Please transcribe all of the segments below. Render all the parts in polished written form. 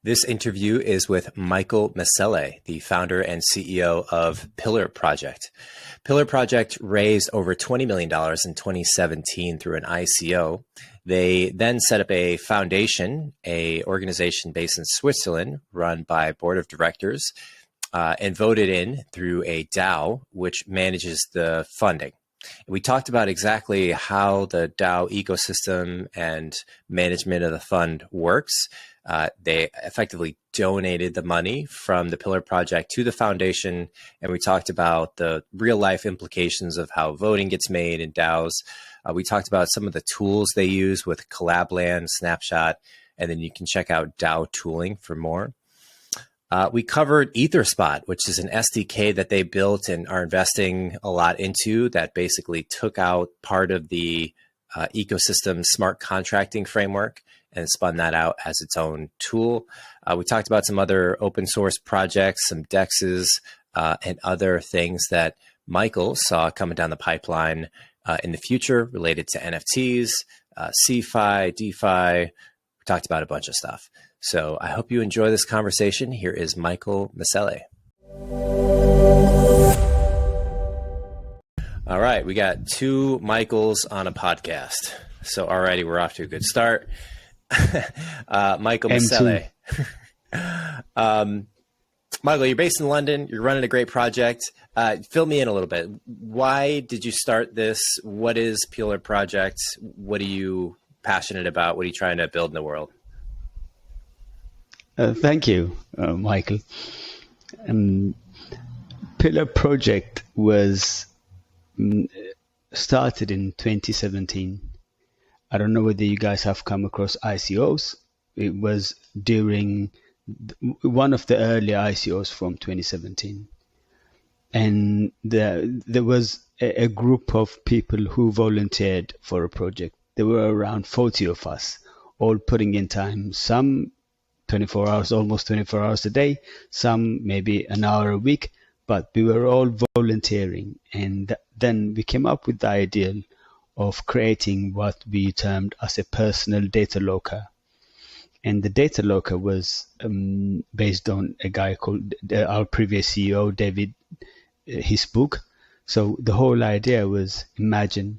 This interview is with Michael Messele, the founder and CEO of Pillar Project. Pillar Project raised over $20 million in 2017 through an ICO. They then set up a foundation, a organization based in Switzerland, run by a board of directors, and voted in through a DAO, which manages the funding. We talked about exactly how the DAO ecosystem and management of the fund works. They effectively donated the money from the Pillar Project to the foundation, and we talked about the real life implications of how voting gets made in DAOs. We talked about some of the tools they use with Collabland, Snapshot, and then you can check out DAO tooling for more. We covered Etherspot, which is an SDK that they built and are investing a lot into that basically took out part of the ecosystem smart contracting framework and spun that out as its own tool. We talked about some other open source projects, some DEXs, and other things that Michael saw coming down the pipeline in the future related to NFTs, CeFi, DeFi. We talked about a bunch of stuff. So I hope you enjoy this conversation. Here is Michael Messele. All right, we got two Michaels on a podcast. So already we're off to a good start. Michael Messele. Michael, you're based in London. You're running a great project. Fill me in a little bit. Why did you start this? What is Pillar Project? What are you passionate about? What are you trying to build in the world? Thank you, Michael. Pillar Project was started in 2017. I don't know whether you guys have come across ICOs. It was during one of the early ICOs from 2017. And there was a group of people who volunteered for a project. There were around 40 of us, all putting in time, some 24 hours, almost 24 hours a day, some maybe an hour a week, but we were all volunteering. And then we came up with the idea of creating what we termed as a personal data locker. And the data locker was based on a guy called our previous CEO, David, his book. So the whole idea was, imagine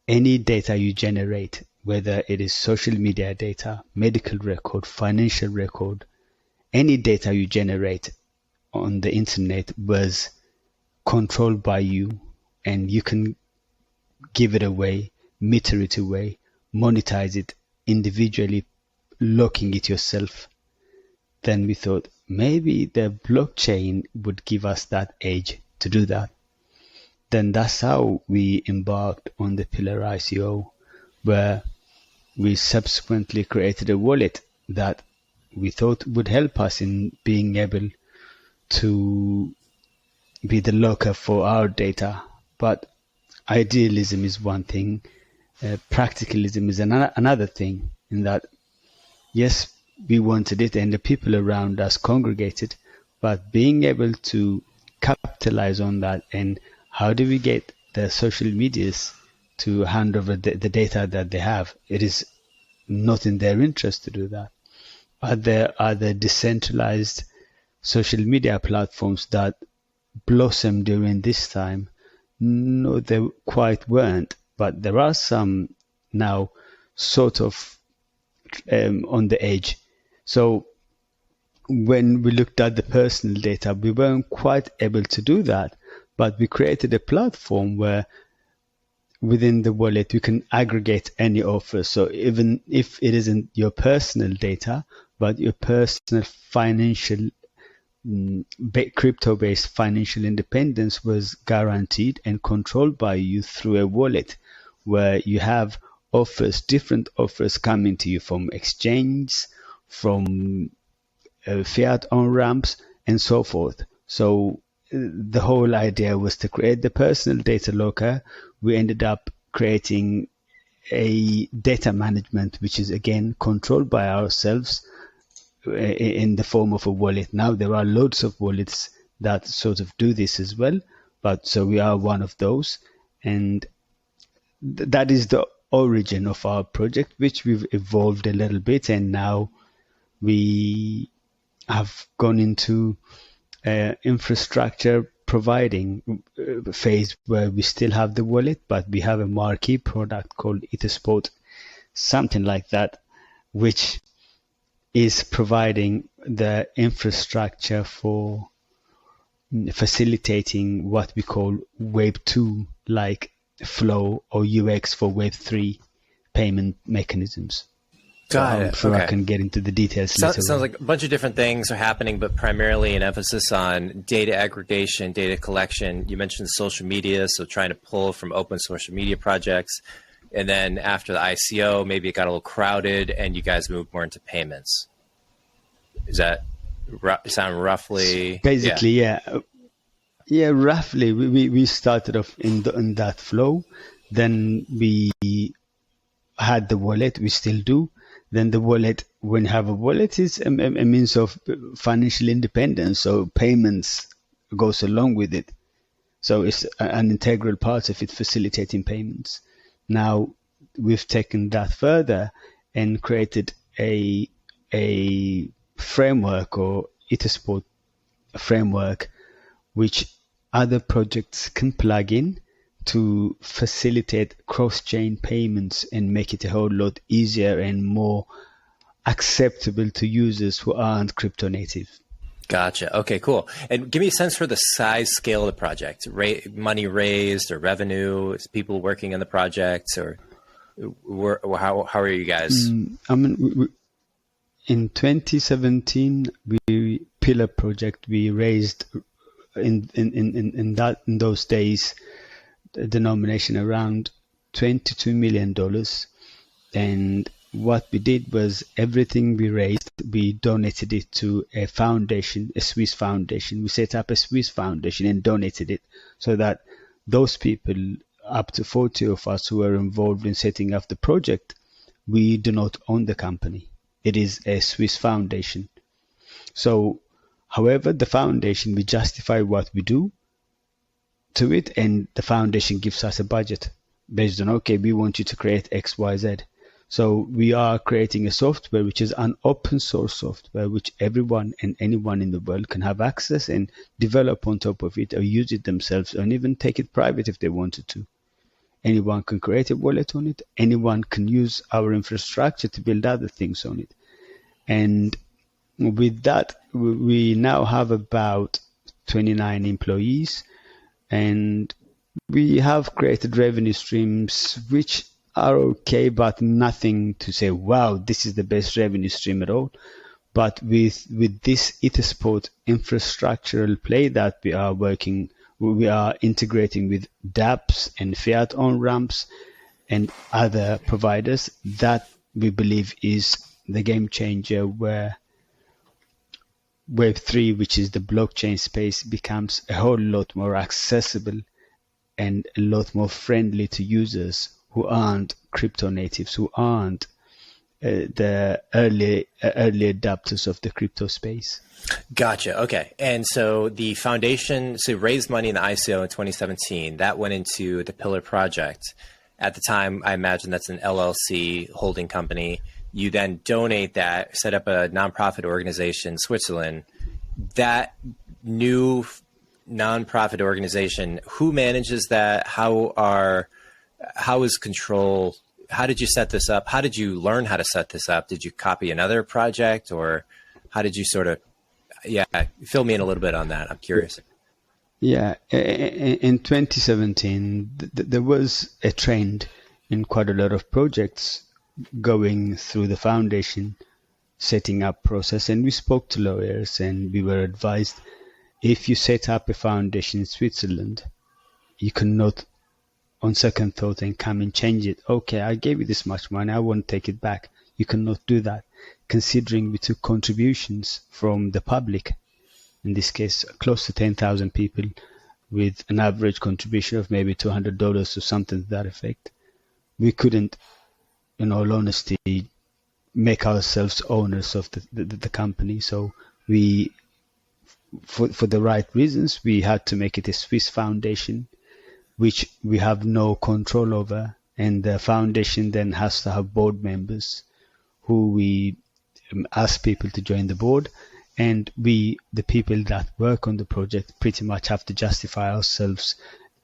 any data you generate, whether it is social media data, medical record, financial record, any data you generate on the internet was controlled by you, and you can give it away, meter it away, monetize it individually, locking it yourself. Then we thought maybe the blockchain would give us that edge to do that. Then that's how we embarked on the Pillar ICO, where we subsequently created a wallet that we thought would help us in being able to be the locker for our data. But idealism is one thing, practicalism is another thing, in that, yes, we wanted it and the people around us congregated, but being able to capitalize on that, and how do we get the social medias to hand over the data that they have? It is not in their interest to do that. Are there decentralized social media platforms that blossom during this time? No, they quite weren't, but there are some now sort of on the edge. So when we looked at the personal data, we weren't quite able to do that, but we created a platform where within the wallet you can aggregate any offer. So even if it isn't your personal data, but your personal financial crypto-based financial independence was guaranteed and controlled by you through a wallet, where you have offers, different offers coming to you from exchange, from fiat on-ramps, and so forth. So the whole idea was to create the personal data locker. We ended up creating a data management, which is again controlled by ourselves in the form of a wallet. Now there are loads of wallets that sort of do this as well, but so we are one of those, and that is the origin of our project, which we've evolved a little bit, and now we have gone into infrastructure providing phase where we still have the wallet, but we have a marquee product called Etherspot, something like that, which is providing the infrastructure for facilitating what we call Web 2 like flow, or UX for Web 3 payment mechanisms. Got I'm it. sure Okay. I can get into the details later. Sounds like a bunch of different things are happening, but primarily an emphasis on data aggregation, data collection. You mentioned social media, so trying to pull from open social media projects. And then after the ICO, maybe it got a little crowded and you guys moved more into payments. Is that sound roughly? Basically, yeah. Yeah, roughly. We started off in that flow. Then we had the wallet, we still do. Then the wallet, when you have a wallet, is a means of financial independence. So payments goes along with it. So it's an integral part of it, facilitating payments. Now we've taken that further and created a framework, or Etherspot framework, which other projects can plug in to facilitate cross-chain payments and make it a whole lot easier and more acceptable to users who aren't crypto native. Gotcha. Okay, cool. And give me a sense for the size, scale of the project. Money raised or revenue? Is people working on the project, or how are you guys? In 2017, Pillar project, we raised in those days the denomination around $22 million. And what we did was everything we raised, we donated it to a foundation, a Swiss foundation. We set up a Swiss foundation and donated it so that those people, up to 40 of us who were involved in setting up the project, we do not own the company. It is a Swiss foundation. So, however, the foundation, we justify what we do to it, and the foundation gives us a budget based on, okay, we want you to create X, Y, Z. So we are creating a software which is an open source software which everyone and anyone in the world can have access and develop on top of it, or use it themselves, and even take it private if they wanted to. Anyone can create a wallet on it. Anyone can use our infrastructure to build other things on it. And with that, we now have about 29 employees, and we have created revenue streams which are okay, but nothing to say, wow, this is the best revenue stream at all. But with this Etherspot infrastructural play that we are integrating with dApps and fiat on-ramps and other providers, that we believe is the game changer, where Web3, which is the blockchain space, becomes a whole lot more accessible and a lot more friendly to users who aren't crypto natives, who aren't the early adapters of the crypto space. Gotcha. Okay. And so the foundation, so raised money in the ICO in 2017, that went into the Pillar project. At the time, I imagine that's an LLC holding company. You then donate that, set up a nonprofit organization in Switzerland. That new nonprofit organization, who manages that? How is control? How did you set this up? How did you learn how to set this up? Did you copy another project, or how did you sort of, fill me in a little bit on that. I'm curious. Yeah, in 2017, there was a trend in quite a lot of projects going through the foundation setting up process, and we spoke to lawyers, and we were advised, if you set up a foundation in Switzerland, you cannot on second thought and come and change it. Okay, I gave you this much money, I won't take it back. You cannot do that, considering we took contributions from the public, in this case close to 10,000 people, with an average contribution of maybe $200 or something to that effect. We couldn't, in all honesty, make ourselves owners of the company. So we, for the right reasons, we had to make it a Swiss foundation, which we have no control over. And the foundation then has to have board members who we ask people to join the board, and we, the people that work on the project, pretty much have to justify ourselves,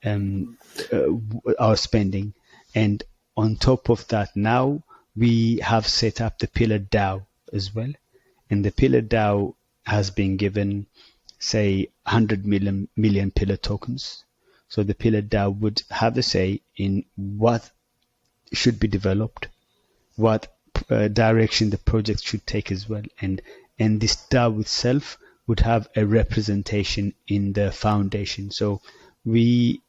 our spending. And on top of that, now we have set up the Pillar DAO as well. And the Pillar DAO has been given, say, 100 million Pillar tokens. So the Pillar DAO would have a say in what should be developed, what direction the project should take as well. And this DAO itself would have a representation in the foundation. So we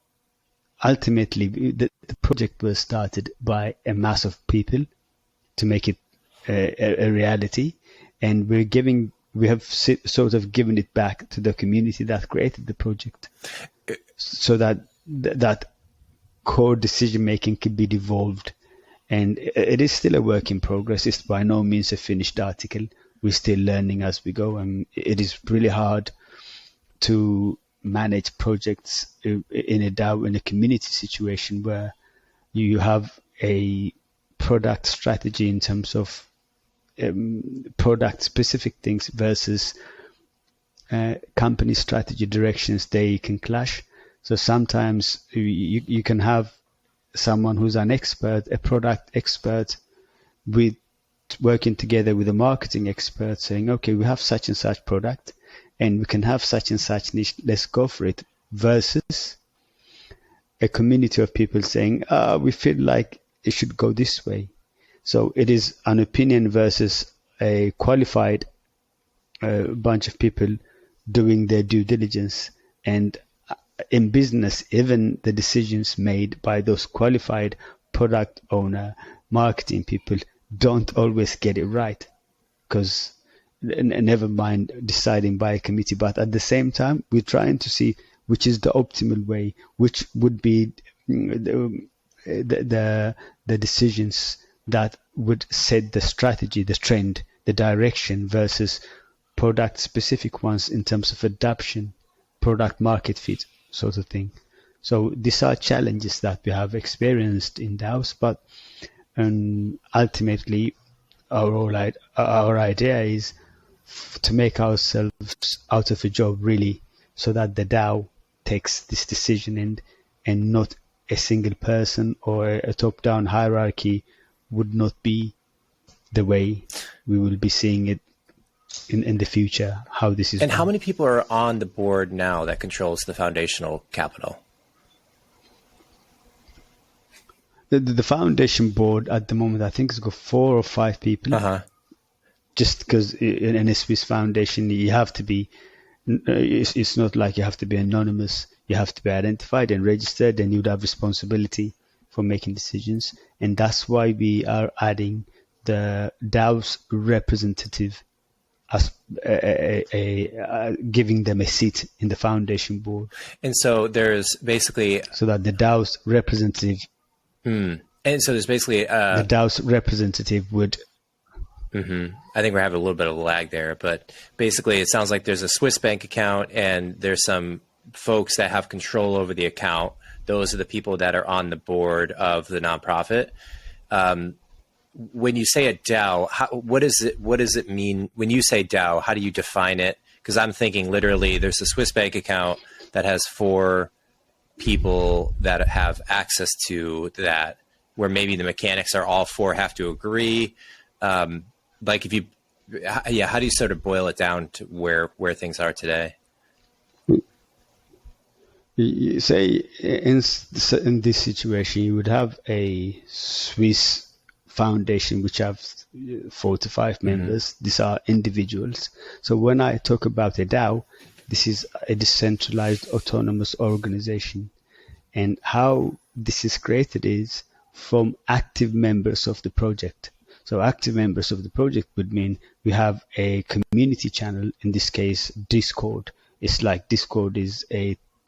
ultimately, the project was started by a mass of people to make it a reality, and we have sort of given it back to the community that created the project, so that that core decision making can be devolved. And it is still a work in progress. It's by no means a finished article. We're still learning as we go, and it is really hard to manage projects in a DAO, in a community situation where you have a product strategy in terms of product specific things versus company strategy directions. They can clash. So sometimes you can have someone who's an expert, a product expert, with working together with a marketing expert, saying, okay, we have such and such product and we can have such and such niche, let's go for it, versus a community of people saying, we feel like it should go this way. So it is an opinion versus a qualified bunch of people doing their due diligence. And in business, even the decisions made by those qualified product owner, marketing people don't always get it right, because never mind deciding by a committee, but at the same time we're trying to see which is the optimal way, which would be the decisions that would set the strategy, the trend, the direction, versus product specific ones in terms of adoption, product market fit sort of thing. So these are challenges that we have experienced in DAOs, but ultimately our idea is to make ourselves out of a job, really, so that the DAO takes this decision and not a single person or a top-down hierarchy would not be the way we will be seeing it in the future, how this is. And how many people are on the board now that controls the foundational capital? The foundation board at the moment, I think it's got 4 or 5 people. Just because in a Swiss foundation, you have to be, it's not like you have to be anonymous. You have to be identified and registered, and you would have responsibility for making decisions. And that's why we are adding the DAO's representative, as giving them a seat in the foundation board. And so there's basically, so that the DAO's representative, and so there's basically the DAO's representative would. I think we're having a little bit of a lag there, but basically it sounds like there's a Swiss bank account and there's some folks that have control over the account. Those are the people that are on the board of the nonprofit. When you say a DAO, what does it mean? When you say DAO, how do you define it? Because I'm thinking literally there's a Swiss bank account that has 4 people that have access to that, where maybe the mechanics are all 4 have to agree. Like if you, how do you sort of boil it down to where things are today? You say in this situation, you would have a Swiss foundation which have 4 to 5 members. These are individuals. So when I talk about a DAO, this is a decentralized autonomous organization. And how this is created is from active members of the project. So active members of the project would mean we have a community channel, in this case, Discord. It's like Discord is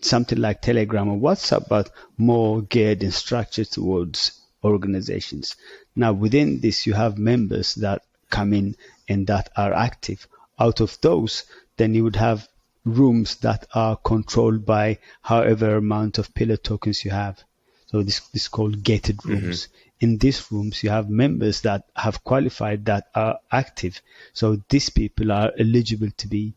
something like Telegram or WhatsApp, but more geared and structured towards organizations. Now, within this, you have members that come in and that are active. Out of those, then you would have rooms that are controlled by however amount of pillar tokens you have. So this is called gated rooms. in these rooms, you have members that have qualified that are active. So these people are eligible to be,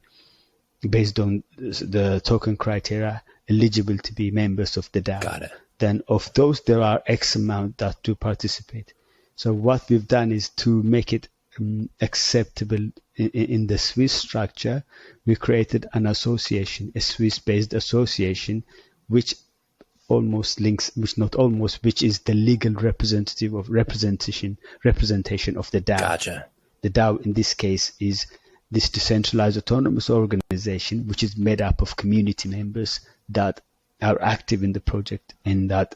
based on the token criteria, eligible to be members of the DAO. Got it. Then of those, there are X amount that do participate. So what we've done is to make it acceptable in the Swiss structure. We created an association, a Swiss-based association, which almost links, which is the legal representative of representation of the DAO. Gotcha. The DAO in this case is this decentralized autonomous organization, which is made up of community members that are active in the project and that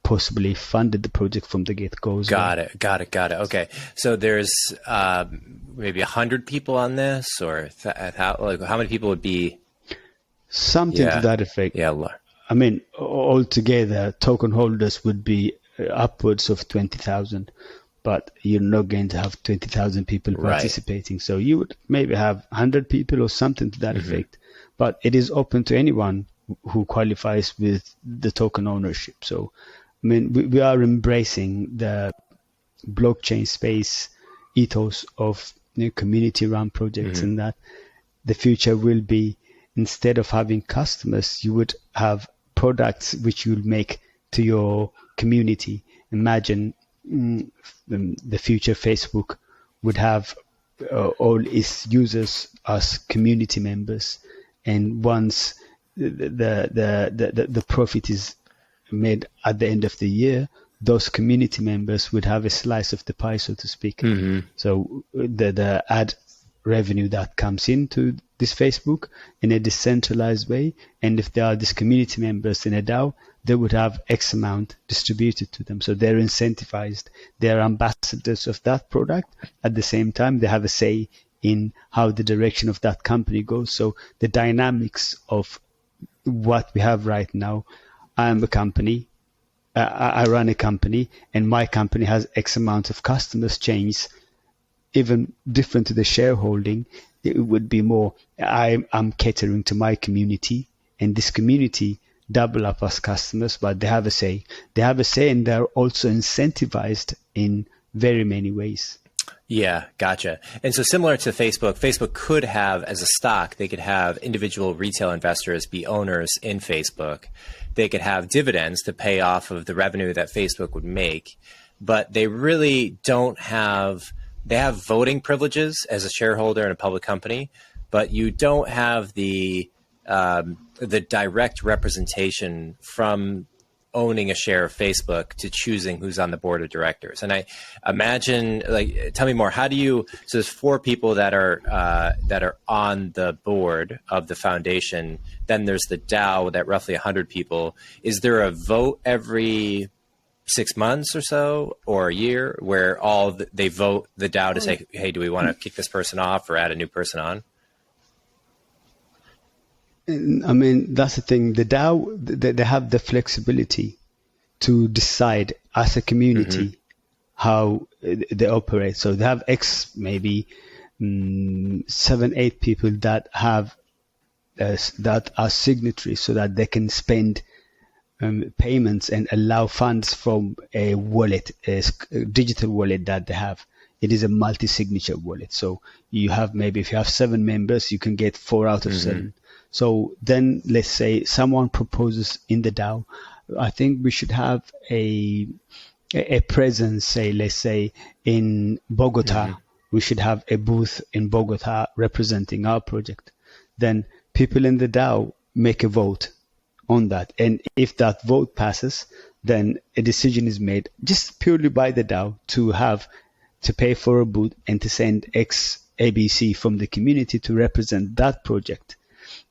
possibly funded the project from the get-go. Got it. Okay. So there's maybe 100 people on this, or how many people would be? Something to that effect. Yeah. I mean, altogether, token holders would be upwards of 20,000, but you're not going to have 20,000 people participating. Right. So you would maybe have 100 people or something to that effect. But it is open to anyone who qualifies with the token ownership. So, I mean, we are embracing the blockchain space ethos of community-run projects, and that the future will be, instead of having customers, you would have products which you'll make to your community. Imagine the future Facebook would have all its users as community members, and once the profit is made at the end of the year, those community members would have a slice of the pie, so to speak. So the ad revenue that comes into this Facebook in a decentralized way, and if there are these community members in a DAO, they would have X amount distributed to them. So they're incentivized. They're ambassadors of that product. At the same time, they have a say in how the direction of that company goes. So the dynamics of what we have right now, I am a company, I run a company, and my company has X amount of customers, change even different to the shareholding. It would be more, I'm catering to my community, and this community double up as customers, but they have a say. They have a say, and they're also incentivized in very many ways. Yeah, gotcha. And so similar to Facebook could have, as a stock, they could have individual retail investors be owners in Facebook. They could have dividends to pay off of the revenue that Facebook would make, but they really don't have, they have voting privileges as a shareholder in a public company, but you don't have the direct representation from owning a share of Facebook to choosing who's on the board of directors. And I imagine, like, tell me more. How do you? So there's 4 people that are on the board of the foundation. Then there's the DAO, that roughly 100 people. Is there a vote every 6 months or so, or a year, where they vote the DAO to say, hey, do we want to kick this person off or add a new person on? I mean, that's the thing. The DAO, they have the flexibility to decide as a community how they operate. So they have maybe 7-8 people that have that are signatories, so that they can spend payments and allow funds from a wallet, a digital wallet that they have. It is a multi-signature wallet. So you have, maybe if you have 7 members, you can get 4 out of 7. So then let's say someone proposes in the DAO, I think we should have a presence, say, let's say in Bogota, we should have a booth in Bogota representing our project. Then people in the DAO make a vote on that. And if that vote passes, then a decision is made just purely by the DAO to pay for a booth and to send X ABC from the community to represent that project.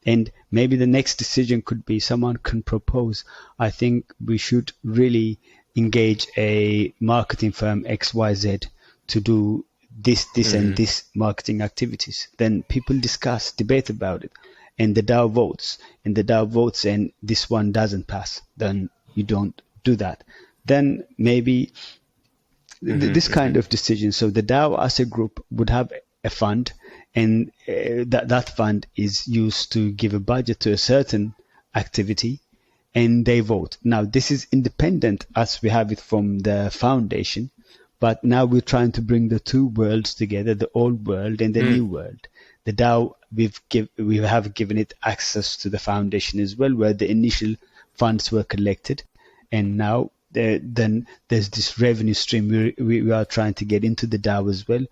And maybe the next decision could be, someone can propose, I think we should really engage a marketing firm XYZ to do this and this marketing activities. Then people discuss, debate about it, and the DAO votes. And the DAO votes and this one doesn't pass. Then you don't do that. Then maybe this kind of decision. So the DAO as a group would have a fund, and that fund is used to give a budget to a certain activity, and they vote. Now, this is independent as we have it from the foundation, but now we're trying to bring the two worlds together, the old world and the new world. The DAO, we have given it access to the foundation as well, where the initial funds were collected, and now then there's this revenue stream we are trying to get into the DAO as well.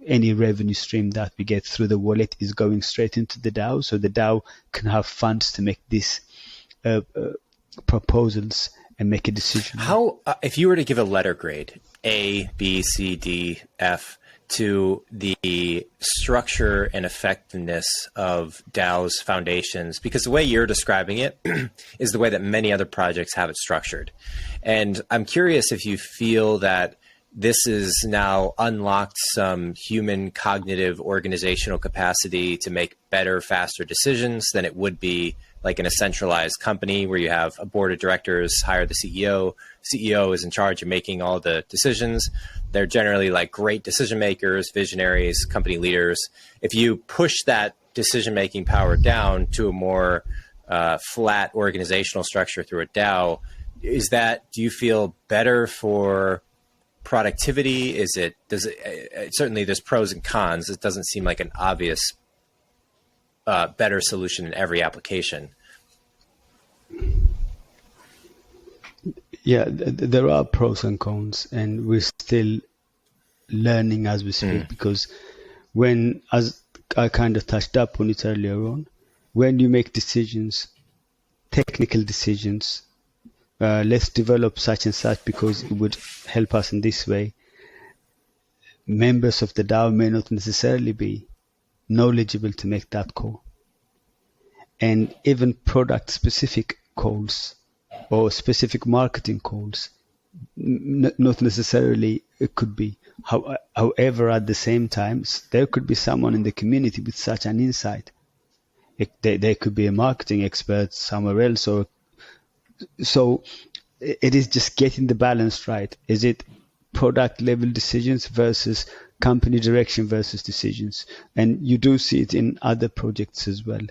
Any revenue stream that we get through the wallet is going straight into the DAO, so the DAO can have funds to make these proposals and make a decision. How, if you were to give a letter grade, A, B, C, D, F, to the structure and effectiveness of DAO's foundations, because the way you're describing it is the way that many other projects have it structured. And I'm curious if you feel that this has now unlocked some human cognitive organizational capacity to make better, faster decisions than it would be like in a centralized company where you have a board of directors hire the CEO. CEO is in charge of making all the decisions. They're generally like great decision makers, visionaries, company leaders. If you push that decision-making power down to a more flat organizational structure through a DAO, do you feel better for productivity? Certainly there's pros and cons. It doesn't seem like an obvious better solution in every application. Yeah, there are pros and cons, and we're still learning as we speak, because as I kind of touched up on it earlier on, when you make decisions, technical decisions, let's develop such and such because it would help us in this way, members of the DAO may not necessarily be knowledgeable to make that call. And even product specific calls or specific marketing calls, not necessarily it could be. However, at the same time, there could be someone in the community with such an insight. They could be a marketing expert somewhere else. So it is just getting the balance right. Is it product level decisions versus company direction versus decisions? And you do see it in other projects as well,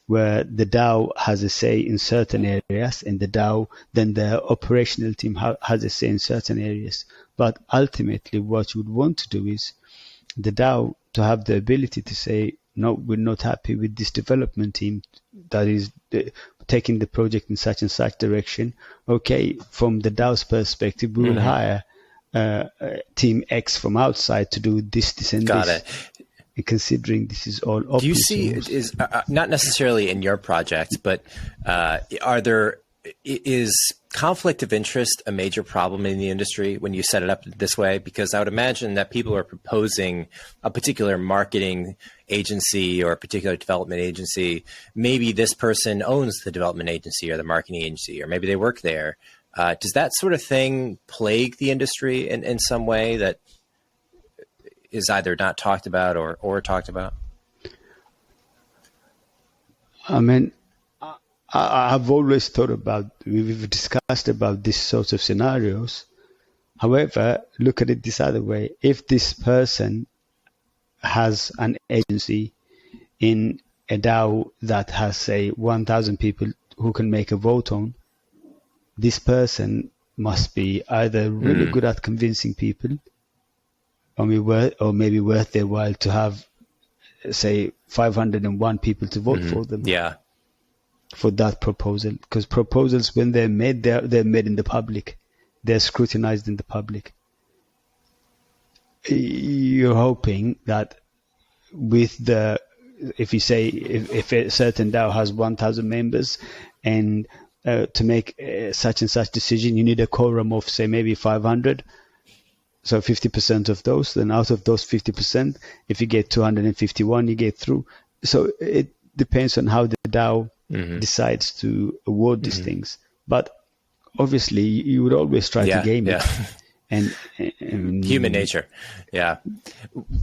where the DAO has a say in certain areas, and then the operational team has a say in certain areas. But ultimately, what you would want to do is the DAO to have the ability to say, no, we're not happy with this development team that is taking the project in such and such direction. Okay, from the DAO's perspective, we will hire team X from outside to do this, and Got this. it. And considering this is all open Do you see, source. not necessarily in your project, but is conflict of interest a major problem in the industry when you set it up this way? Because I would imagine that people are proposing a particular marketing agency or a particular development agency. Maybe this person owns the development agency or the marketing agency, or maybe they work there. Does that sort of thing plague the industry in some way that is either not talked about or talked about? I mean, I've always thought about, we've discussed about these sorts of scenarios. However, look at it this other way. If this person has an agency in a DAO that has, say, 1,000 people who can make a vote on, this person must be either really good at convincing people, or maybe worth their while to have, say, 501 people to vote for them. Yeah. For that proposal, because proposals, when they're made in the public, they're scrutinized in the public. You're hoping that if a certain DAO has 1,000 members, and to make such and such decision, you need a quorum of, say, maybe 500. So 50% of those, then out of those 50%, if you get 251, you get through. So it depends on how the DAO decides to award these things. But obviously, you would always try to game it. And human nature. Yeah.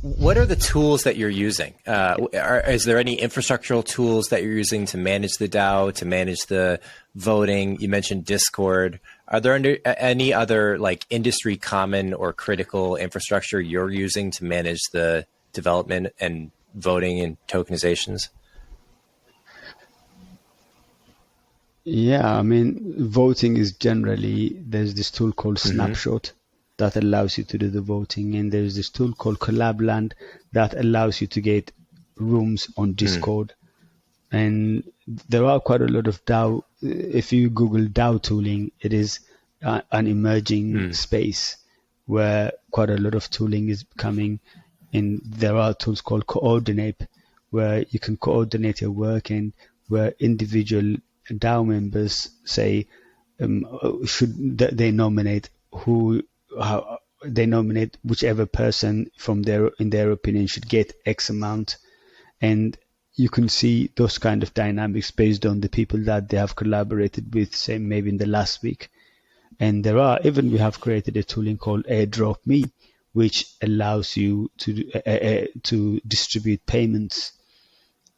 What are the tools that you're using? Is there any infrastructural tools that you're using to manage the DAO, to manage the voting? You mentioned Discord. Are there any other like industry common or critical infrastructure you're using to manage the development and voting and tokenizations? Yeah, I mean, voting is generally, there's this tool called Snapshot that allows you to do the voting, and there's this tool called Collabland that allows you to get rooms on Discord. And there are quite a lot of DAO. If you Google DAO tooling, it is an emerging space where quite a lot of tooling is coming. And there are tools called Coordinate, where you can coordinate your work, and where individual DAO members say should they nominate they nominate whichever person from in their opinion should get X amount, and you can see those kind of dynamics based on the people that they have collaborated with, say maybe in the last week. And we have created a tooling called Airdrop Me, which allows you to distribute payments,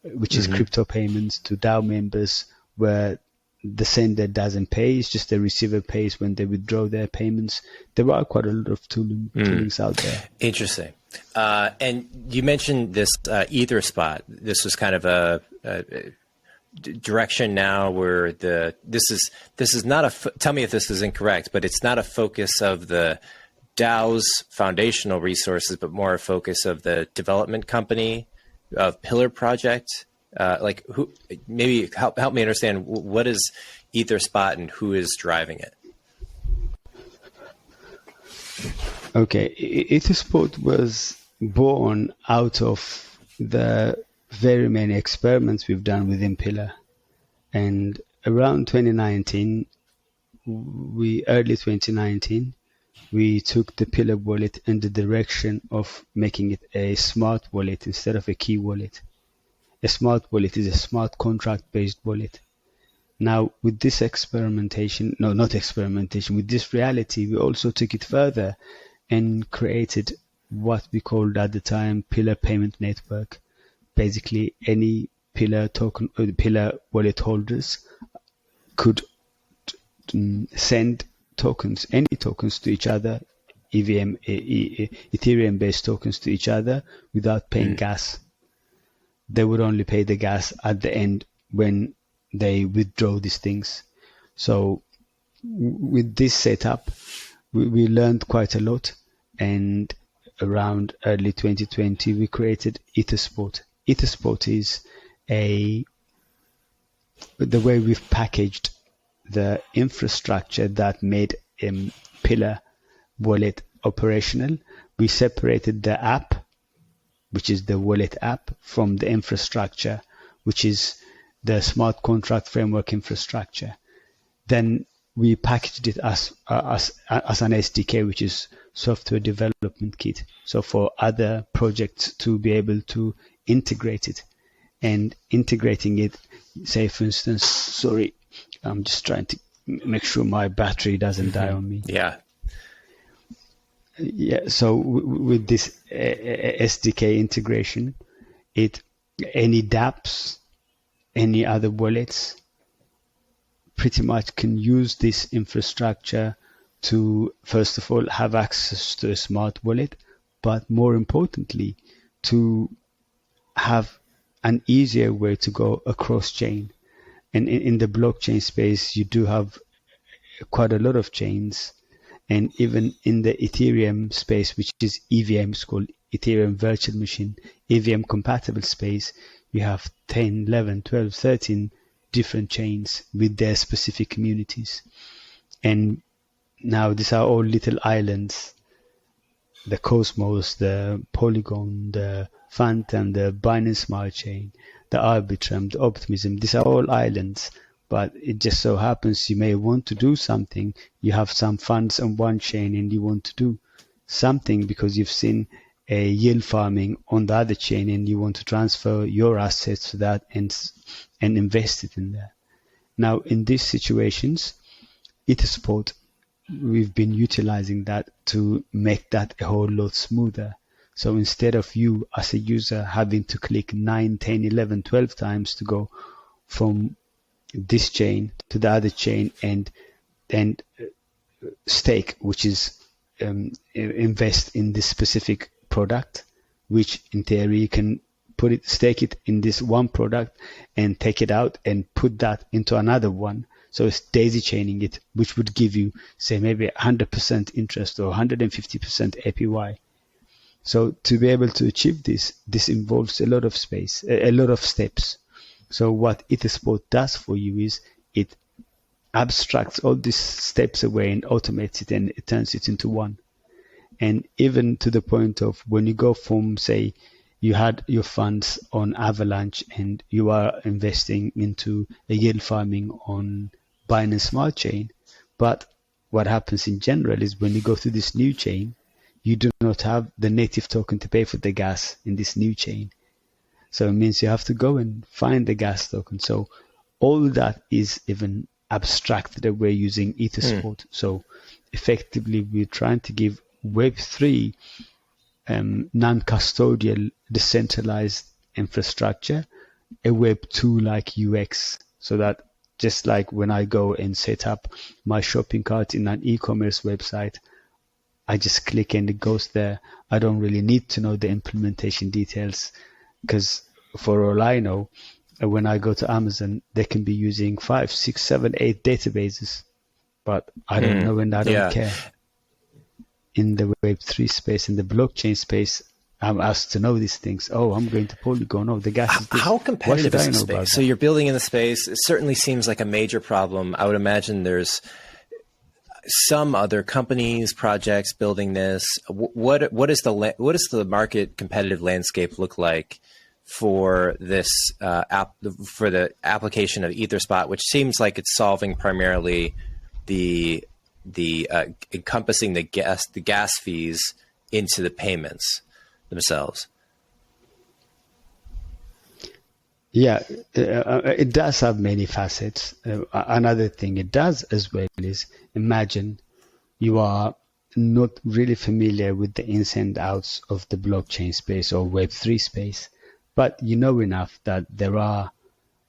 which is crypto payments to DAO members, where the sender doesn't pay, it's just the receiver pays when they withdraw their payments. There are quite a lot of toolings out there. Interesting. And you mentioned this Etherspot. This was kind of a direction now where this is not tell me if this is incorrect, but it's not a focus of the DAO's foundational resources, but more a focus of the development company of Pillar Project. Maybe help me understand what is Etherspot and who is driving it. Okay, Etherspot was born out of the very many experiments we've done within Pillar, and around 2019, early 2019, we took the Pillar wallet in the direction of making it a smart wallet instead of a key wallet. A smart wallet is a smart contract-based wallet. Now, with this with this reality, we also took it further and created what we called at the time Pillar Payment Network. Basically, any Pillar token or the Pillar wallet holders could send tokens, any tokens to each other, Ethereum-based tokens to each other without paying gas. They would only pay the gas at the end when they withdraw these things. So with this setup, we learned quite a lot, and around early 2020, we created Etherspot. Etherspot is the way we've packaged the infrastructure that made Pillar wallet operational. We separated the app, which is the wallet app, from the infrastructure, which is the smart contract framework infrastructure. Then we packaged it as an SDK, which is software development kit. So for other projects to be able to integrate it, and integrating it, say for instance, sorry, I'm just trying to make sure my battery doesn't die on me. Yeah, so with this SDK integration, any dApps, any other wallets, pretty much can use this infrastructure to, first of all, have access to a smart wallet, but more importantly, to have an easier way to go across chain. And in the blockchain space, you do have quite a lot of chains. And even in the Ethereum space, which is EVM, it's called Ethereum Virtual Machine, EVM compatible space, we have 10, 11, 12, 13 different chains with their specific communities. And now these are all little islands. The Cosmos, the Polygon, the Phantom, the Binance Smart Chain, the Arbitrum, the Optimism, these are all islands. But it just so happens you may want to do something. You have some funds on one chain and you want to do something because you've seen a yield farming on the other chain and you want to transfer your assets to that and invest it in there. Now, in these situations, Etherspot, we've been utilizing that to make that a whole lot smoother. So instead of you as a user having to click 9, 10, 11, 12 times to go from this chain to the other chain and stake, which is invest in this specific product, which in theory you can stake it in this one product and take it out and put that into another one. So it's daisy chaining it, which would give you, say, maybe 100% interest or 150% APY. So to be able to achieve this involves a lot of space, a lot of steps. So what Etherspot does for you is it abstracts all these steps away and automates it, and it turns it into one. And even to the point of when you go from, say, you had your funds on Avalanche and you are investing into a yield farming on Binance Smart Chain, but what happens in general is when you go to this new chain, you do not have the native token to pay for the gas in this new chain. So it means you have to go and find the gas token. So all that is even abstracted away using Etherspot. So effectively, we're trying to give Web3 non-custodial decentralized infrastructure a Web2 like UX, so that just like when I go and set up my shopping cart in an e-commerce website, I just click and it goes there. I don't really need to know the implementation details, because for all I know, when I go to Amazon, they can be using 5, 6, 7, 8 databases, but I don't know, and I don't care. In the Web3 space, in the blockchain space, I'm asked to know these things. Oh, I'm going to Polygon. Oh, the gas is this. How competitive is the space? So you're building in the space. It certainly seems like a major problem. I would imagine there's some other companies, projects building this. What is the market competitive landscape look like for this for the application of Etherspot, which seems like it's solving primarily the encompassing the gas fees into the payments themselves? Yeah, it does have many facets. Another thing it does as well is, imagine you are not really familiar with the ins and outs of the blockchain space or Web3 space, but you know enough that there are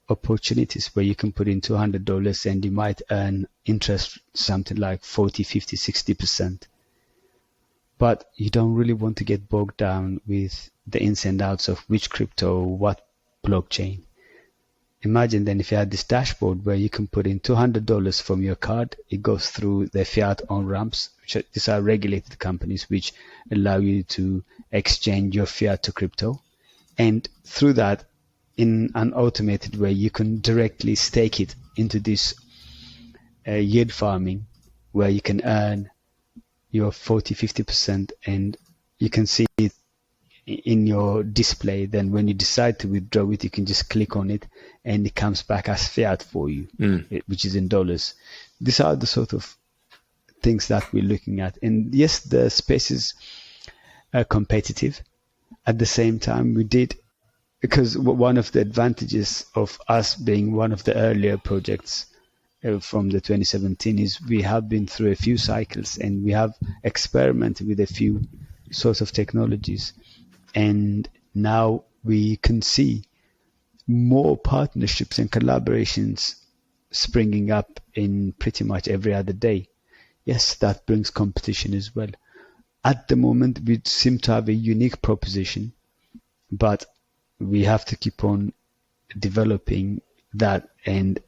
opportunities where you can put in $200 and you might earn interest something like 40, 50, 60%. But you don't really want to get bogged down with the ins and outs of which crypto, what blockchain. Imagine then if you had this dashboard where you can put in $200 from your card, it goes through the fiat on-ramps, these are regulated companies which allow you to exchange your fiat to crypto. And through that, in an automated way, you can directly stake it into this yield farming where you can earn your 40, 50%, and you can see it in your display. Then when you decide to withdraw it, you can just click on it and it comes back as fiat for you, which is in dollars. These are the sort of things that we're looking at. And yes, the space is competitive. At the same time, because one of the advantages of us being one of the earlier projects from the 2017 is we have been through a few cycles and we have experimented with a few sorts of technologies. And now we can see more partnerships and collaborations springing up in pretty much every other day. Yes, that brings competition as well. At the moment, we seem to have a unique proposition, but we have to keep on developing that and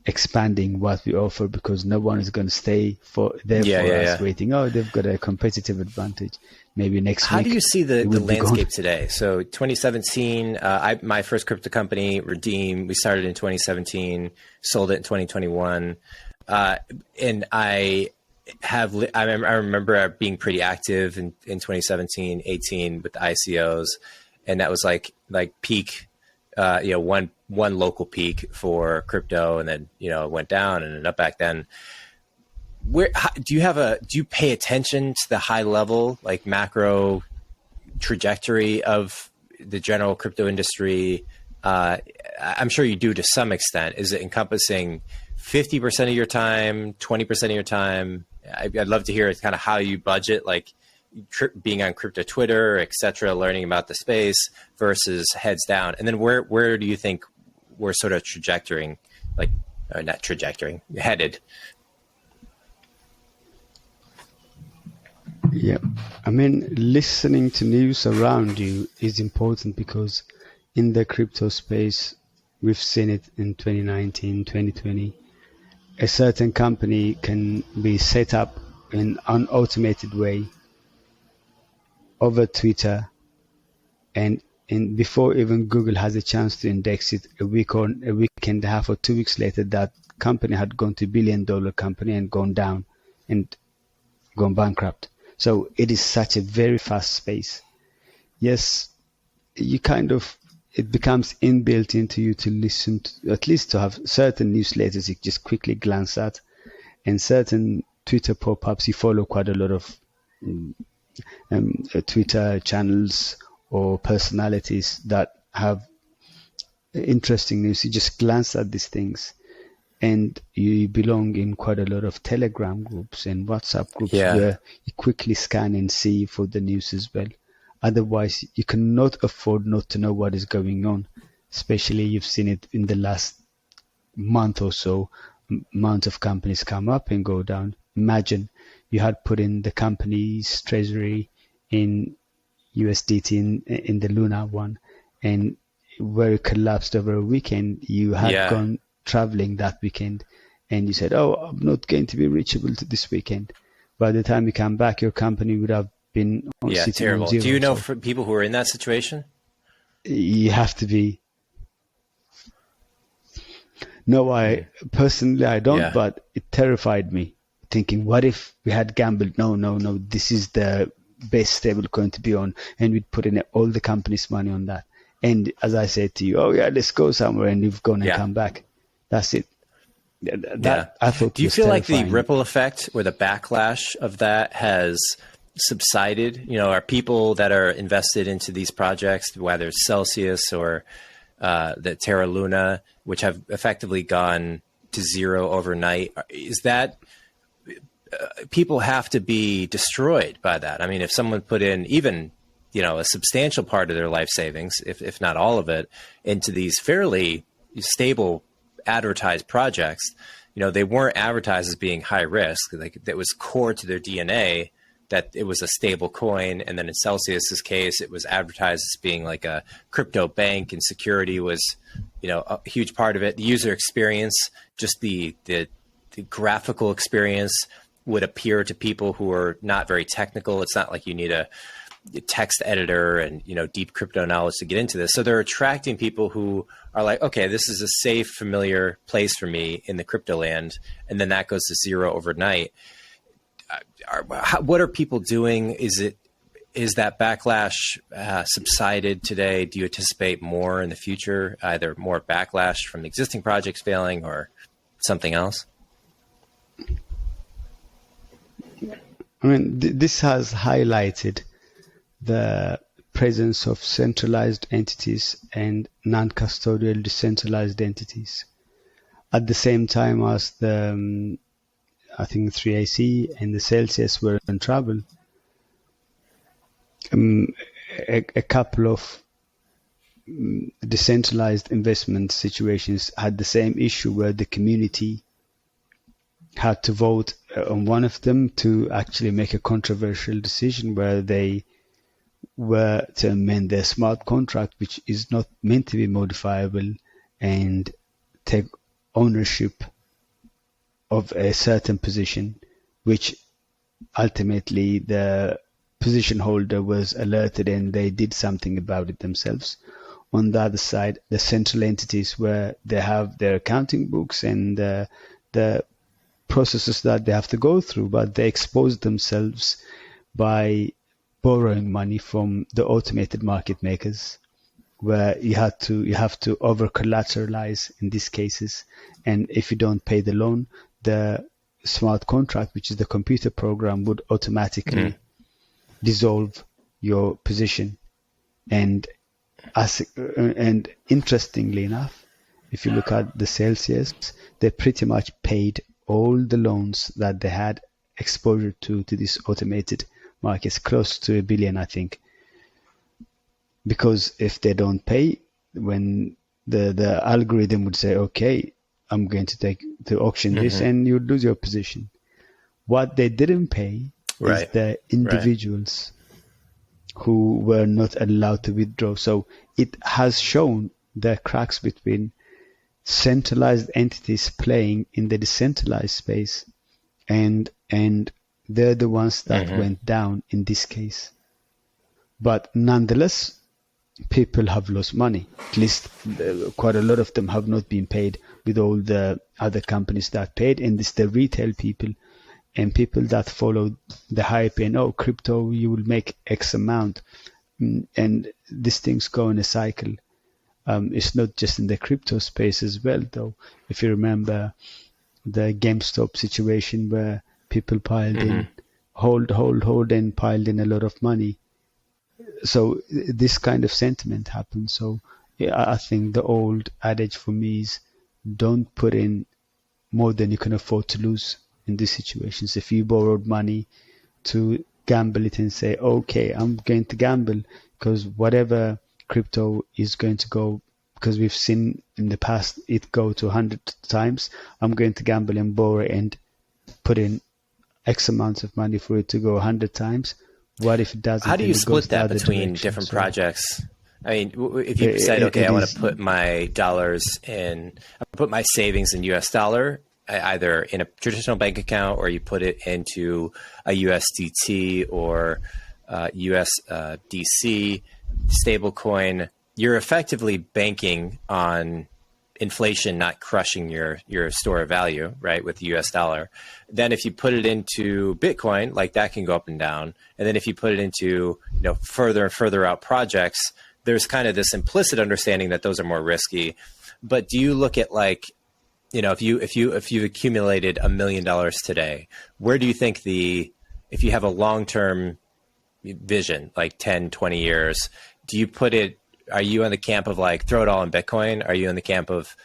expanding what we offer, because no one is going to stay for us waiting. Oh, they've got a competitive advantage. Maybe next week. How do you see the landscape today? So 2017, my first crypto company, Redeem, we started in 2017, sold it in 2021. And I remember being pretty active in 2017, 18 with the ICOs. And that was like peak, one local peak for crypto, and then, it went down and up back then. Do you pay attention to the high level, like macro trajectory of the general crypto industry? I'm sure you do to some extent. Is it encompassing 50% of your time, 20% of your time? I'd love to hear kind of how you budget, like being on crypto Twitter, et cetera, learning about the space versus heads down. And then where do you think we're sort of headed? Yeah, I mean, listening to news around you is important, because in the crypto space, we've seen it in 2019, 2020, a certain company can be set up in an automated way over Twitter, and before even Google has a chance to index it, a week and a half or 2 weeks later, that company had gone to $1 billion company and gone down and gone bankrupt. So it is such a very fast space. Yes, it becomes inbuilt into you to listen to, at least to have certain newsletters you just quickly glance at, and certain Twitter pop-ups. You follow quite a lot of Twitter channels or personalities that have interesting news. You just glance at these things, and you belong in quite a lot of Telegram groups and WhatsApp groups where you quickly scan and see for the news as well. Otherwise, you cannot afford not to know what is going on. Especially, you've seen it in the last month or so. Amount of companies come up and go down. Imagine you had put in the company's treasury in USDT in the Luna one, and where it collapsed over a weekend. You had gone traveling that weekend, and you said, "Oh, I'm not going to be reachable to this weekend." By the time you come back, your company would have been sitting terrible. on zero. Do you know for people who are in that situation? You have to be. No, I personally I don't, but it terrified me. Thinking, what if we had gambled? No, this is the best stable coin to be on, and we'd put in all the company's money on that. And as I said to you, oh yeah, let's go somewhere, and you've gone and come back. That's it. I thought. Do you feel like the ripple effect or the backlash of that has subsided? You know, are people that are invested into these projects, whether it's Celsius or the Terra Luna, which have effectively gone to zero overnight, is that people have to be destroyed by that? I mean, if someone put in even, a substantial part of their life savings, if not all of it, into these fairly stable advertised projects, they weren't advertised as being high risk. Like, that was core to their DNA that it was a stable coin. And then in Celsius's case, it was advertised as being like a crypto bank, and security was, a huge part of it. The user experience, just the graphical experience, would appear to people who are not very technical. It's not like you need a text editor and, deep crypto knowledge to get into this. So they're attracting people who are like, okay, this is a safe, familiar place for me in the crypto land. And then that goes to zero overnight. What are people doing? Is that backlash subsided today? Do you anticipate more in the future, either more backlash from existing projects failing or something else? I mean, this has highlighted the presence of centralized entities and non-custodial decentralized entities. At the same time as the, I think 3AC and the Celsius were in trouble, a couple of decentralized investment situations had the same issue, where the community had to vote on one of them to actually make a controversial decision, where they were to amend their smart contract, which is not meant to be modifiable, and take ownership of a certain position, which ultimately the position holder was alerted and they did something about it themselves. On the other side, the central entities, where they have their accounting books and the processes that they have to go through, but they expose themselves by borrowing money from the automated market makers, where you have to over collateralize in these cases, and if you don't pay the loan, the smart contract, which is the computer program, would automatically dissolve your position. And interestingly enough, if you look at the Celsius, they pretty much paid all the loans that they had exposure to these automated markets, close to $1 billion, I think. Because if they don't pay, when the algorithm would say, okay, I'm going to take to auction this, and you lose your position. What they didn't pay is the individuals who were not allowed to withdraw. So it has shown the cracks between centralized entities playing in the decentralized space, and they're the ones that went down in this case. But nonetheless, people have lost money. At least quite a lot of them have not been paid with all the other companies that paid, and it's the retail people and people that follow the hype and, oh, crypto, you will make X amount. And these things go in a cycle. It's not just in the crypto space as well, though. If you remember the GameStop situation where people piled in, hold, and piled in a lot of money. So this kind of sentiment happens. So yeah, I think the old adage for me is don't put in more than you can afford to lose in these situations. If you borrowed money to gamble it and say, okay, I'm going to gamble because whatever crypto is going to go, because we've seen in the past it go to 100 times, I'm going to gamble and borrow and put in X amounts of money for it to go 100 times. What if it doesn't? How do you split that between different projects? I mean, if you said, okay, I want to put my dollars in, I put my savings in US dollar, either in a traditional bank account, or you put it into a USDT or USDC stablecoin, you're effectively banking on inflation not crushing your store of value, right, with the US dollar. Then if you put it into Bitcoin, like that can go up and down. And then if you put it into, further and further out projects, there's kind of this implicit understanding that those are more risky. But do you look at, like, if you've accumulated $1 million today, where do you think if you have a long-term vision, like 10, 20 years, do you put it, are you in the camp of like throw it all in Bitcoin? Are you in the camp of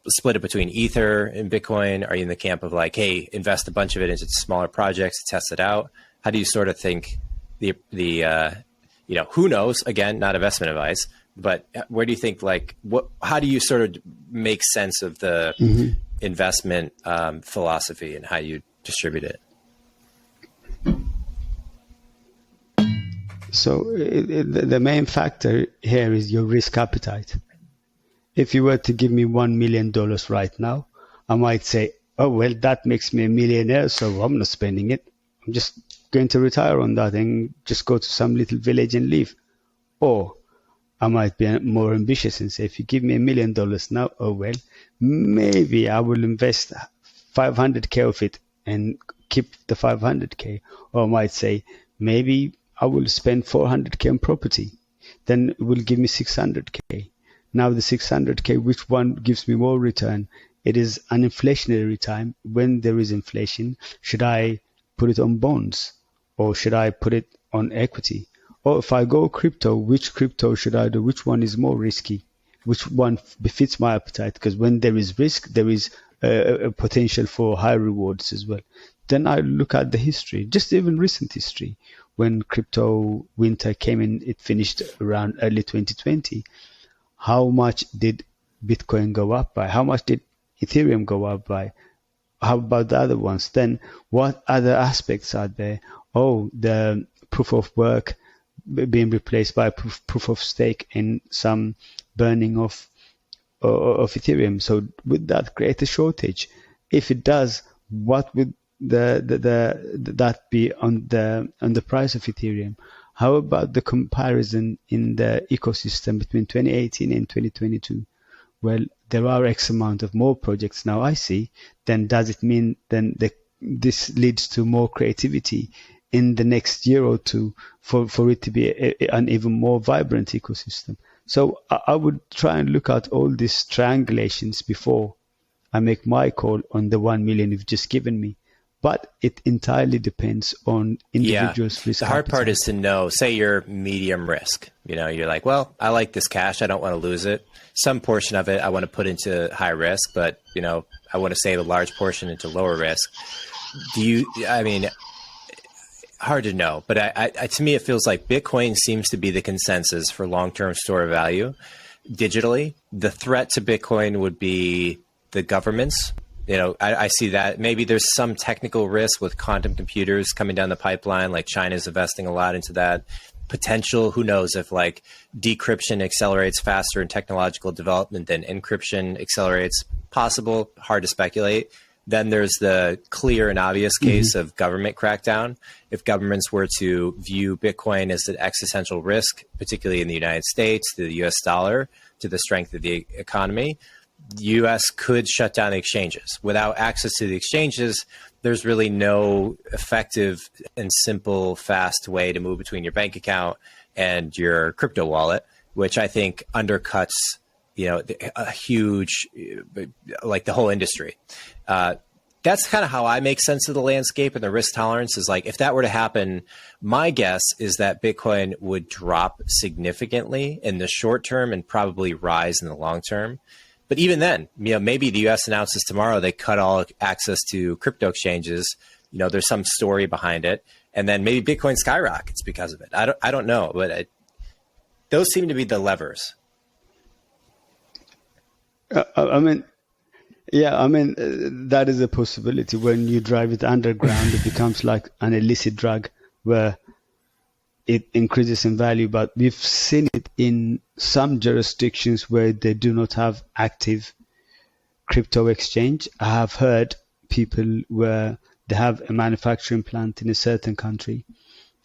split it between Ether and Bitcoin? Are you in the camp of like, hey, invest a bunch of it into smaller projects to test it out? How do you sort of think who knows? Again, not investment advice, but where do you think, like, how do you sort of make sense of the investment philosophy and how you distribute it? So the main factor here is your risk appetite. If you were to give me $1 million right now, I might say, oh, well, that makes me a millionaire, so I'm not spending it. I'm just going to retire on that and just go to some little village and live. Or I might be more ambitious and say, if you give me $1 million now, oh, well, maybe I will invest 500K of it and keep the 500K. Or I might say, maybe I will spend 400K on property. Then it will give me 600K. Now the 600K, which one gives me more return? It is an inflationary time. When there is inflation, should I put it on bonds or should I put it on equity? Or if I go crypto, which crypto should I do? Which one is more risky? Which one befits my appetite? Because when there is risk, there is a potential for high rewards as well. Then I look at the history, just even recent history. When crypto winter came in, it finished around early 2020. How much did Bitcoin go up by? How much did Ethereum go up by? How about the other ones? Then what other aspects are there? Oh, the proof of work being replaced by proof of stake and some burning of Ethereum. So would that create a shortage? If it does, what would that be on the price of Ethereum? How about the comparison in the ecosystem between 2018 and 2022? Well, there are X amount of more projects now I see. Then does it mean then this leads to more creativity in the next year or two for it to be an even more vibrant ecosystem? So I would try and look at all these triangulations before I make my call on the 1 million you've just given me. But it entirely depends on individuals' risk. The hard part appetite. is to know, say you're medium risk. You're like, well, I like this cash. I don't want to lose it. Some portion of it I want to put into high risk, but, I want to save a large portion into lower risk. Hard to know. But to me, it feels like Bitcoin seems to be the consensus for long-term store of value digitally. The threat to Bitcoin would be the governments I see that maybe there's some technical risk with quantum computers coming down the pipeline, like China's investing a lot into that. Potential, who knows if like decryption accelerates faster in technological development than encryption accelerates. Possible, hard to speculate. Then there's the clear and obvious case of government crackdown. If governments were to view Bitcoin as an existential risk, particularly in the United States, to the US dollar, to the strength of the economy, the US could shut down the exchanges. Without access to the exchanges, there's really no effective and simple, fast way to move between your bank account and your crypto wallet, which I think undercuts, a huge, like the whole industry. That's kind of how I make sense of the landscape and the risk tolerance is like, if that were to happen, my guess is that Bitcoin would drop significantly in the short term and probably rise in the long term. But even then, maybe the US announces tomorrow they cut all access to crypto exchanges. There's some story behind it. And then maybe Bitcoin skyrockets because of it. I don't know, but those seem to be the levers. That is a possibility. When you drive it underground, it becomes like an illicit drug where it increases in value. But we've seen it in some jurisdictions where they do not have active crypto exchange. I have heard people where they have a manufacturing plant in a certain country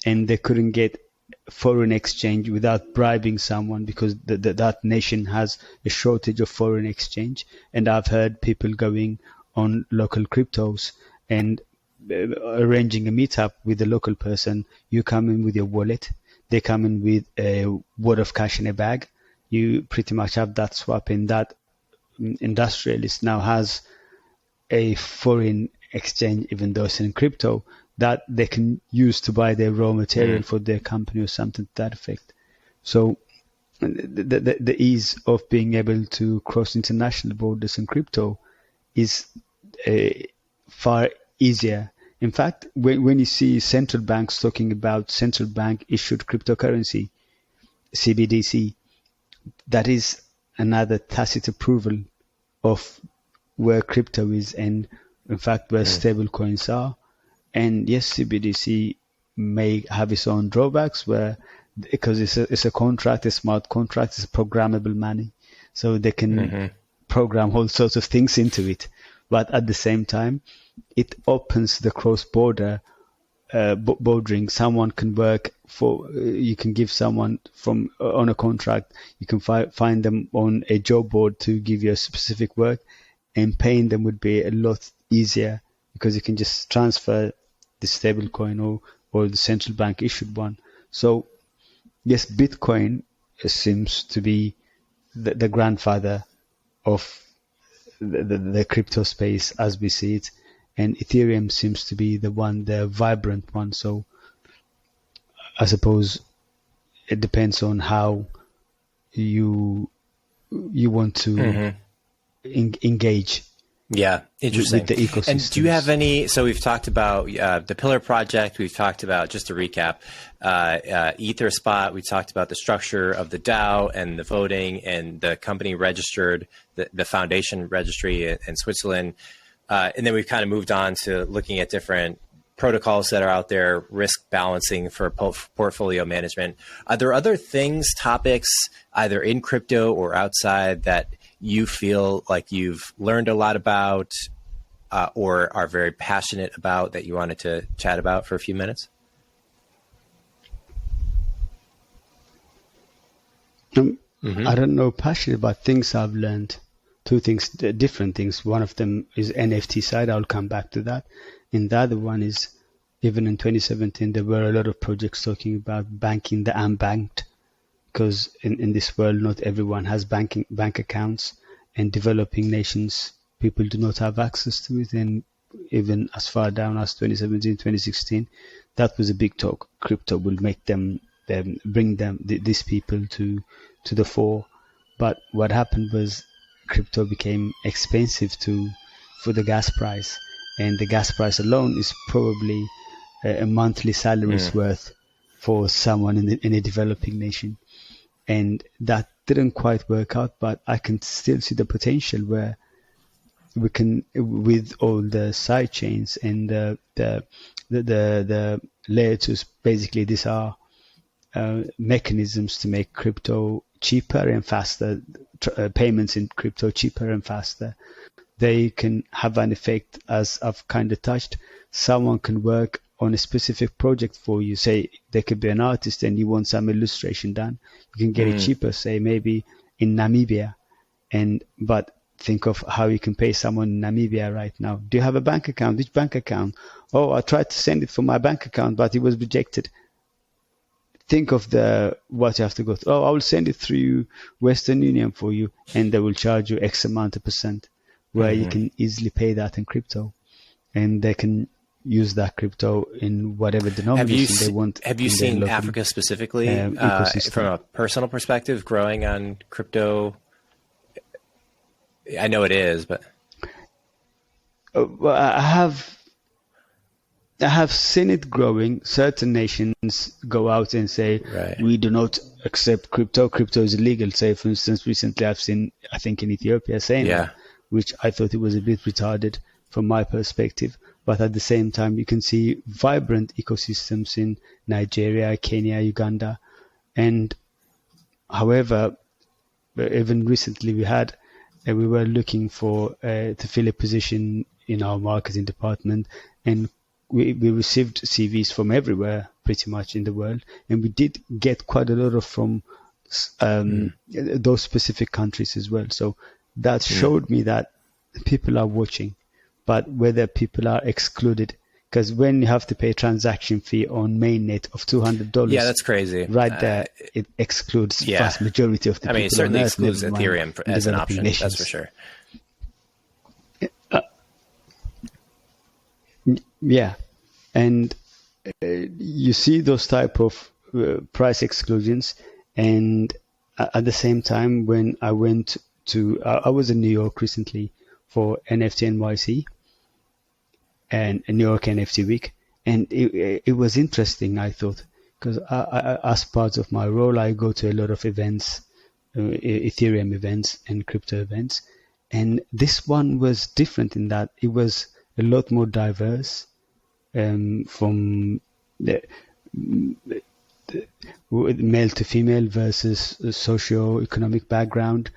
and they couldn't get foreign exchange without bribing someone because that nation has a shortage of foreign exchange. And I've heard people going on local cryptos and arranging a meetup with a local person. You come in with your wallet, they come in with a wad of cash in a bag. You pretty much have that swap, and that industrialist now has a foreign exchange, even though it's in crypto, that they can use to buy their raw material for their company or something to that effect. So the ease of being able to cross international borders in crypto is far easier. In fact, when you see central banks talking about central bank issued cryptocurrency, CBDC, that is another tacit approval of where crypto is and, in fact, where stable coins are. And yes, CBDC may have its own drawbacks because it's a contract, a smart contract, it's programmable money. So they can program all sorts of things into it. But at the same time, it opens the cross-border bordering. Someone can work you can give someone on a contract, you can find them on a job board to give you a specific work, and paying them would be a lot easier because you can just transfer the stable coin or the central bank issued one. So yes, Bitcoin seems to be the grandfather of the crypto space as we see it, and Ethereum seems to be the vibrant one. So I suppose it depends on how you want to engage. Yeah, interesting. With the ecosystem. And do you have any? So we've talked about the Pillar project. We've talked about, just to recap, Etherspot. We talked about the structure of the DAO and the voting and the company registered, the foundation registry in Switzerland. And then we've kind of moved on to looking at different protocols that are out there, risk balancing for portfolio management. Are there other topics, either in crypto or outside, that you feel like you've learned a lot about or are very passionate about that you wanted to chat about for a few minutes? I don't know, passionate about things I've learned. Two things, different things. One of them is NFT side. I'll come back to that. And the other one is, even in 2017, there were a lot of projects talking about banking the unbanked, because in this world, not everyone has bank accounts, and developing nations, people do not have access to it. And even as far down as 2017, 2016, that was a big talk. Crypto will make bring these people to the fore. But what happened was crypto became expensive for the gas price, and the gas price alone is probably a monthly salary's worth for someone in a developing nation. And that didn't quite work out, but I can still see the potential where we can, with all the side chains and the layer twos, basically these are mechanisms to make crypto cheaper and faster, payments in crypto cheaper and faster. They can have an effect, as I've kind of touched. Someone can work on a specific project for you. Say they could be an artist and you want some illustration done. You can get it cheaper, say maybe in Namibia. But think of how you can pay someone in Namibia right now. Do you have a bank account? Which bank account? Oh, I tried to send it from my bank account, but it was rejected. Think of what you have to go through. Oh, I will send it through Western Union for you, and they will charge you X amount of %, where you can easily pay that in crypto, and they can use that crypto in whatever denomination they want. Have you seen Africa specifically, from a personal perspective, growing on crypto? I know it is, but well, I have seen it growing. Certain nations go out and say, we do not accept crypto. Crypto is illegal. Say, for instance, recently I've seen, I think in Ethiopia, saying that, which I thought it was a bit retarded from my perspective. But at the same time, you can see vibrant ecosystems in Nigeria, Kenya, Uganda. And however, even recently we were looking for to fill a position in our marketing department, and we received CVs from everywhere, pretty much in the world, and we did get quite a lot of from those specific countries as well. So that showed me that people are watching, but whether people are excluded, because when you have to pay a transaction fee on mainnet of $200, that's crazy. Right there, it excludes vast majority of the people. I mean, it certainly excludes Ethereum as an option. Nations. That's for sure. Yeah, and you see those type of price exclusions, and at the same time, when I went to, I was in New York recently for NFT NYC and New York NFT Week, and it was interesting, I thought, because as part of my role, I go to a lot of events, Ethereum events and crypto events, and this one was different in that it was a lot more diverse, from the male to female versus socio-economic background,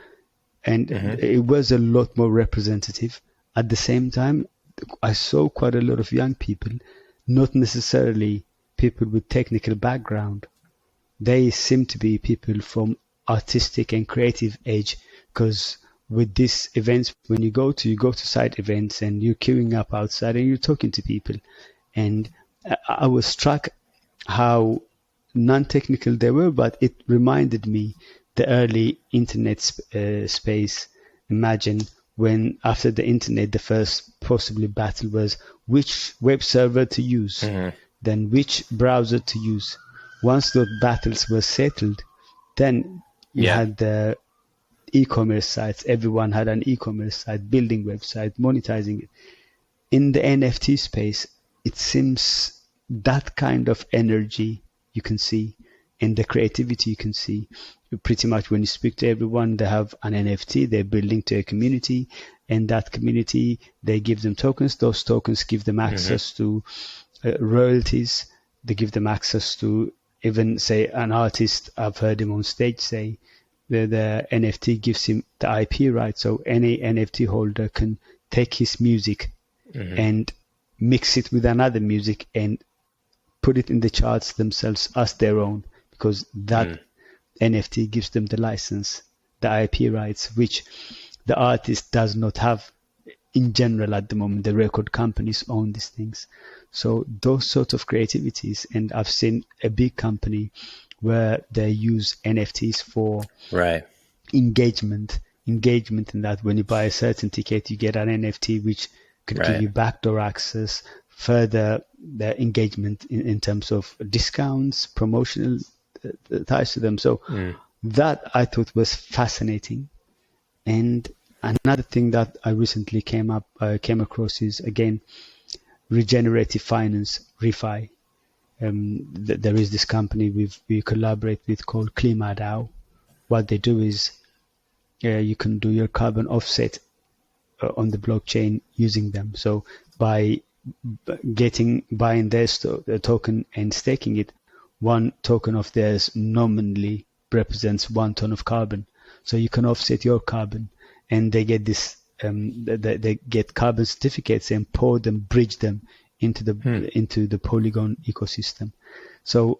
and it was a lot more representative. At the same time, I saw quite a lot of young people, not necessarily people with technical background. They seem to be people from artistic and creative age, because with these events, when you go to side events and you're queuing up outside and you're talking to people, and I was struck how non-technical they were, but it reminded me the early internet space. Imagine when after the internet, the first possibly battle was which web server to use, then which browser to use. Once those battles were settled, then you had the e-commerce sites. Everyone had an e-commerce site, building website, monetizing it. In the NFT space, it seems that kind of energy you can see, and the creativity you can see. Pretty much when you speak to everyone, they have an NFT, they're building to a community, and that community, they give them tokens. Those tokens give them access to royalties. They give them access to, even say an artist, I've heard him on stage say, the NFT gives him the IP right. So any NFT holder can take his music and mix it with another music and put it in the charts themselves as their own, because that NFT gives them the license, the IP rights, which the artist does not have in general at the moment. The record companies own these things. So those sort of creativities, and I've seen a big company where they use NFTs for engagement in that when you buy a certain ticket, you get an NFT which could give you backdoor access, further the engagement in terms of discounts, promotional ties to them. So that I thought was fascinating. And another thing that I recently came across is, again, regenerative finance, ReFi. There is this company we collaborate with called KlimaDAO. What they do is you can do your carbon offset on the blockchain using them. So by buying their token and staking it, one token of theirs nominally represents 1 ton of carbon. So you can offset your carbon, and they get this. They get carbon certificates and bridge them into the Polygon ecosystem. So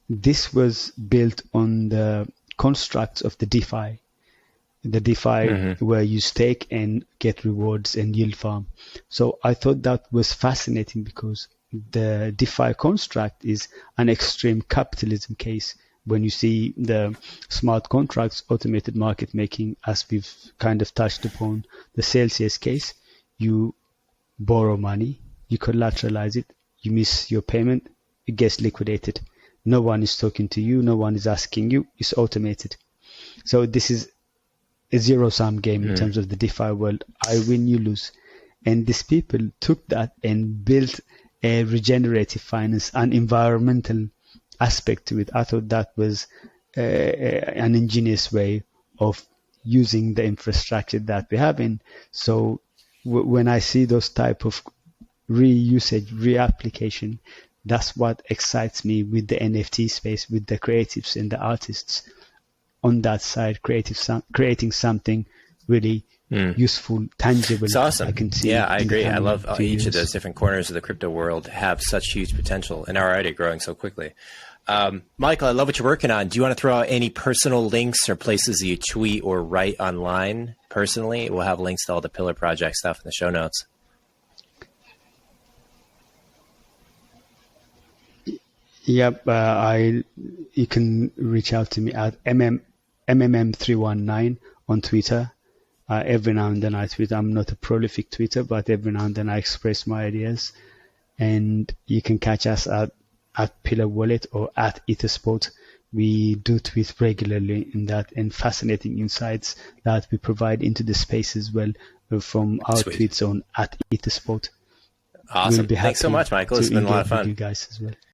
this was built on the constructs of the DeFi. The DeFi where you stake and get rewards and yield farm. So I thought that was fascinating because the DeFi construct is an extreme capitalism case. When you see the smart contracts, automated market making, as we've kind of touched upon, the Celsius case, you borrow money, you collateralize it, you miss your payment, it gets liquidated. No one is talking to you, no one is asking you, it's automated. So this is a zero-sum game in terms of the DeFi world. I win, you lose. And these people took that and built a regenerative finance, an environmental aspect to it. I thought that was an ingenious way of using the infrastructure that we have in. So when I see those type of reusage, reapplication, that's what excites me with the NFT space, with the creatives and the artists on that side, creating something really useful, tangible. It's awesome. I can see. Yeah, I agree. I love each of those different corners of the crypto world have such huge potential and are already growing so quickly. Michael, I love what you're working on. Do you want to throw out any personal links or places that you tweet or write online personally? We'll have links to all the Pillar Project stuff in the show notes. Yep, you can reach out to me at MMM319 on Twitter. Every now and then I tweet. I'm not a prolific tweeter, but every now and then I express my ideas. And you can catch us at Pillar Wallet or at Etherspot. We do tweet regularly in that, and fascinating insights that we provide into the space as well from our tweets on at Etherspot. Awesome. Thanks so much, Michael. It's been a lot of fun. You guys as well.